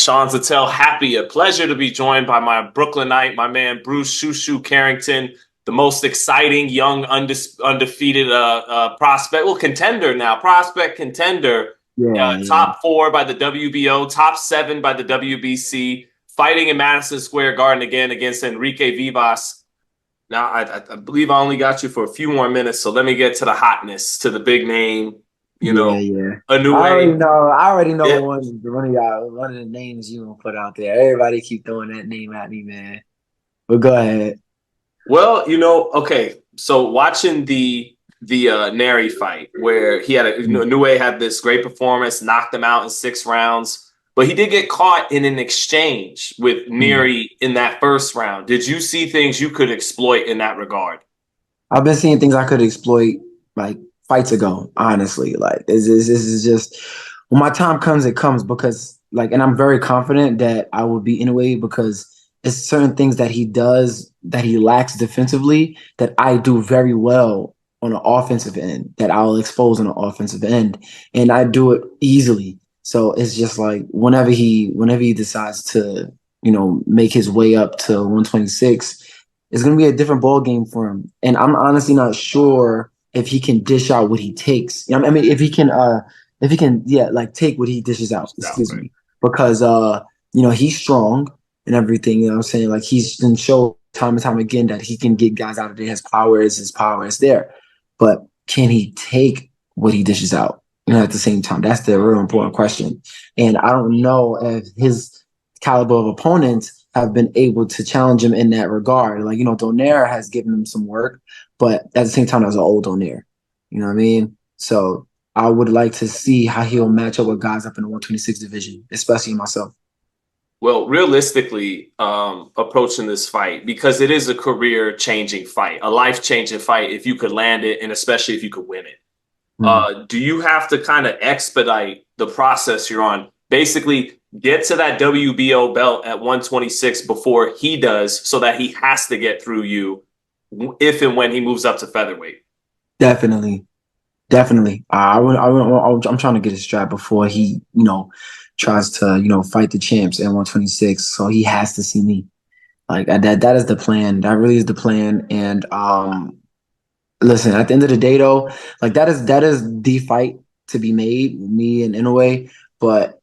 Sean Zattel, happy. A pleasure to be joined by my Brooklynite, my man Bruce Shushu Carrington, the most exciting young undefeated prospect. Well, contender now, prospect contender. Yeah, yeah. Top 4 by the WBO, top 7 by the WBC, fighting in Madison Square Garden again against Enrique Vivas. Now, I believe I only got you for a few more minutes, so let me get to the hotness, to the big name, Yeah, yeah. Inoue. I already know Yeah. one of the names you gonna put out there. Everybody keep throwing that name at me, man. But go ahead. Well, okay. So watching the Neri fight where he had Inoue had this great performance, knocked him out in 6 rounds, but he did get caught in an exchange with Mm. Neri in that first round. Did you see things you could exploit in that regard? I've been seeing things I could exploit like fights ago, honestly. Like this is just when my time comes, it comes because like, and I'm very confident that I will be in a way because it's certain things that he does that he lacks defensively that I do very well on the offensive end that I'll expose on the offensive end, and I do it easily. So it's just like whenever he decides to make his way up to 126, it's going to be a different ball game for him. And I'm honestly not sure if he can dish out what he takes. I mean, if he can, yeah, like take what he dishes out. Excuse Right. me, because he's strong and everything. You know what I'm saying? Like he's been shown time and time again that he can get guys out of there. His power is there, but can he take what he dishes out? At the same time, that's the real important question. And I don't know if his caliber of opponents have been able to challenge him in that regard. Like, Donaire has given him some work, but at the same time, that's an old Donaire. You know what I mean? So I would like to see how he'll match up with guys up in the 126 division, especially myself. Well, realistically, approaching this fight, because it is a career-changing fight, a life-changing fight if you could land it, and especially if you could win it. Mm. Do you have to kind of expedite the process you're on? Basically, get to that WBO belt at 126 before he does, so that he has to get through you if and when he moves up to featherweight. Definitely. Definitely. I'm trying to get his strap before he, tries to, fight the champs at 126. So he has to see me. Like that is the plan. That really is the plan. And listen, at the end of the day, though, like that is the fight to be made, me and Inoue. But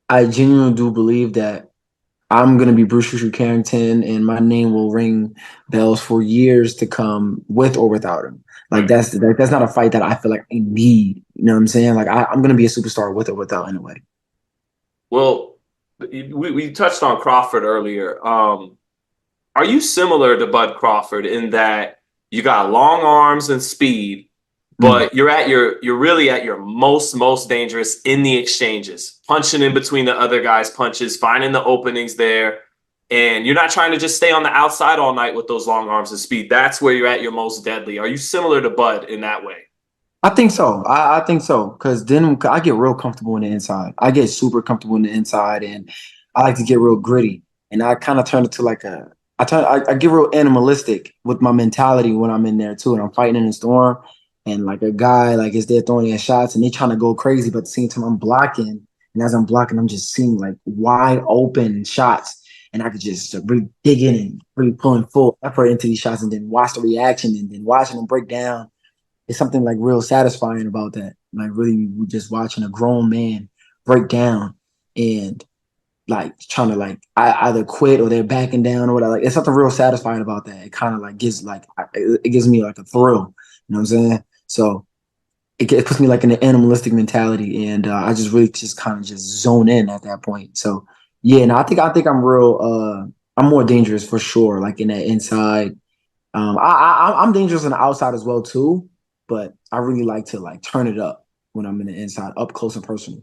I genuinely do believe that I'm gonna be Bruce Shushu Carrington, and my name will ring bells for years to come, with or without him. Like Right. that's not a fight that I feel like I need. You know what I'm saying? Like I'm gonna be a superstar with or without Inoue. Well, we touched on Crawford earlier. Are you similar to Bud Crawford in that you got long arms and speed, Mm. but you're really at your most dangerous in the exchanges, punching in between the other guys' punches, finding the openings there, and you're not trying to just stay on the outside all night with those long arms and speed. That's where you're at your most deadly. Are you similar to Bud in that way? I think so. I think so because then I get real comfortable in the inside. I get super comfortable in the inside, and I like to get real gritty. And I kind of turn it to like I get real animalistic with my mentality when I'm in there too, and I'm fighting in the storm. And like a guy like is there throwing their shots, and they trying to go crazy, but at the same time I'm blocking, and as I'm blocking, I'm just seeing like wide open shots, and I could just really dig in and really pulling full effort into these shots, and then watch the reaction, and then watching them break down. It's something like real satisfying about that. Like really just watching a grown man break down and like trying to like either quit or they're backing down or whatever. Like it's something real satisfying about that. It kind of like gives like it gives me like a thrill. You know what I'm saying? So it puts me like in an animalistic mentality, and I just really just kind of just zone in at that point. So yeah, no, I think I'm real. I'm more dangerous for sure. Like in that inside, I'm dangerous on the outside as well too, but I really like to like turn it up when I'm in the inside, up close and personal.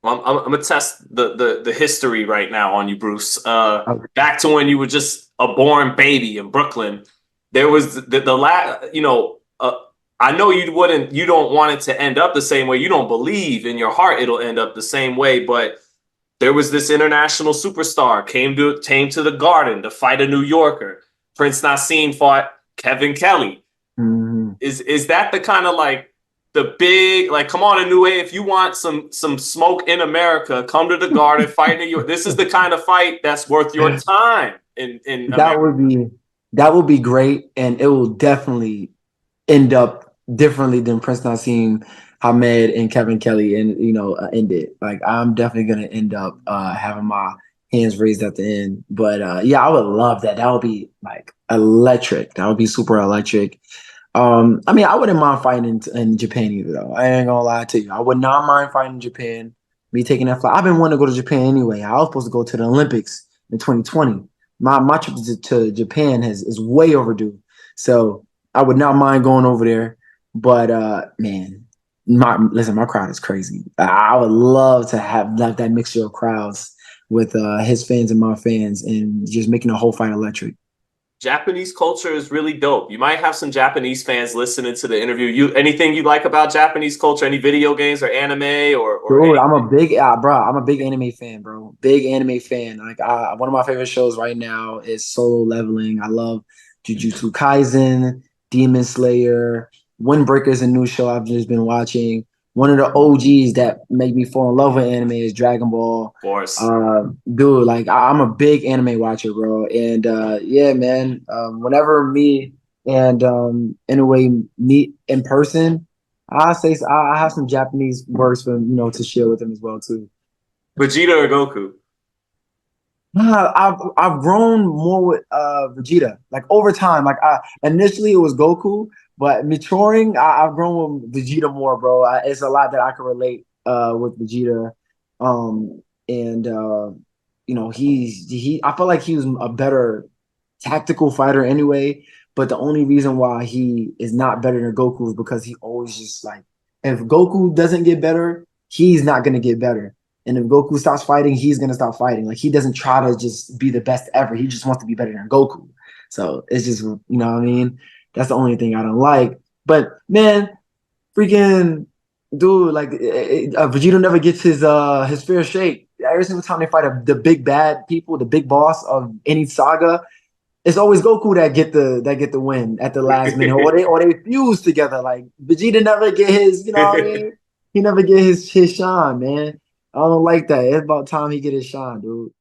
Well, I'm gonna test the history right now on you, Bruce. Okay. Back to when you were just a born baby in Brooklyn, there was the last, I know you don't want it to end up the same way. You don't believe in your heart it'll end up the same way, but there was this international superstar came to the Garden to fight a New Yorker. Prince Nassim fought Kevin Kelly. Mhm. Is that the kind of like the big, like, come on, Inoue, if you want some smoke in America, come to the Garden, fight in your. This is the kind of fight that's worth your time in That America. would be great, and it will definitely end up differently than Prince Nassim, Hamed, and Kevin Kelly, and end it. Like I'm definitely gonna end up having my hands raised at the end. But yeah, I would love that. That would be like electric. That would be super electric. I mean, I wouldn't mind fighting in Japan either, though. I ain't gonna lie to you. I would not mind fighting in Japan. Me taking that flight. I've been wanting to go to Japan anyway. I was supposed to go to the Olympics in 2020. My trip to Japan is way overdue. So I would not mind going over there. But man, my crowd is crazy. I would love to have like that mixture of crowds with his fans and my fans, and just making the whole fight electric. Japanese culture is really dope. You might have some Japanese fans listening to the interview. Anything you like about Japanese culture? Any video games or anime or Dude, I'm anything? a big bro. I'm a big anime fan, bro. Big anime fan. Like one of my favorite shows right now is Solo Leveling. I love Jujutsu Kaisen, Demon Slayer, Windbreaker is a new show I've just been watching. One of the OGs that make me fall in love with anime is Dragon Ball. Of course. Dude, like I'm a big anime watcher, bro. And yeah, man. Whenever me and in a way meet in person, I have some Japanese words for to share with them as well too. Vegeta or Goku? I've grown more with Vegeta. Like over time, like initially it was Goku, but maturing, I've grown with Vegeta more, bro. It's a lot that I can relate with Vegeta, and he. I feel like he was a better tactical fighter anyway. But the only reason why he is not better than Goku is because he always just like, if Goku doesn't get better, he's not gonna get better. And if Goku stops fighting, he's gonna stop fighting. Like he doesn't try to just be the best ever. He just wants to be better than Goku. So it's just, what I mean? That's the only thing I don't like. But man, freaking dude, like Vegeta never gets his fair shake. Every single time they fight the big bad people, the big boss of any saga, it's always Goku that get the win at the last minute, or they fuse together. Like Vegeta never get his, what I mean? He never get his shine, man. I don't like that. It's about time he get his shine, dude.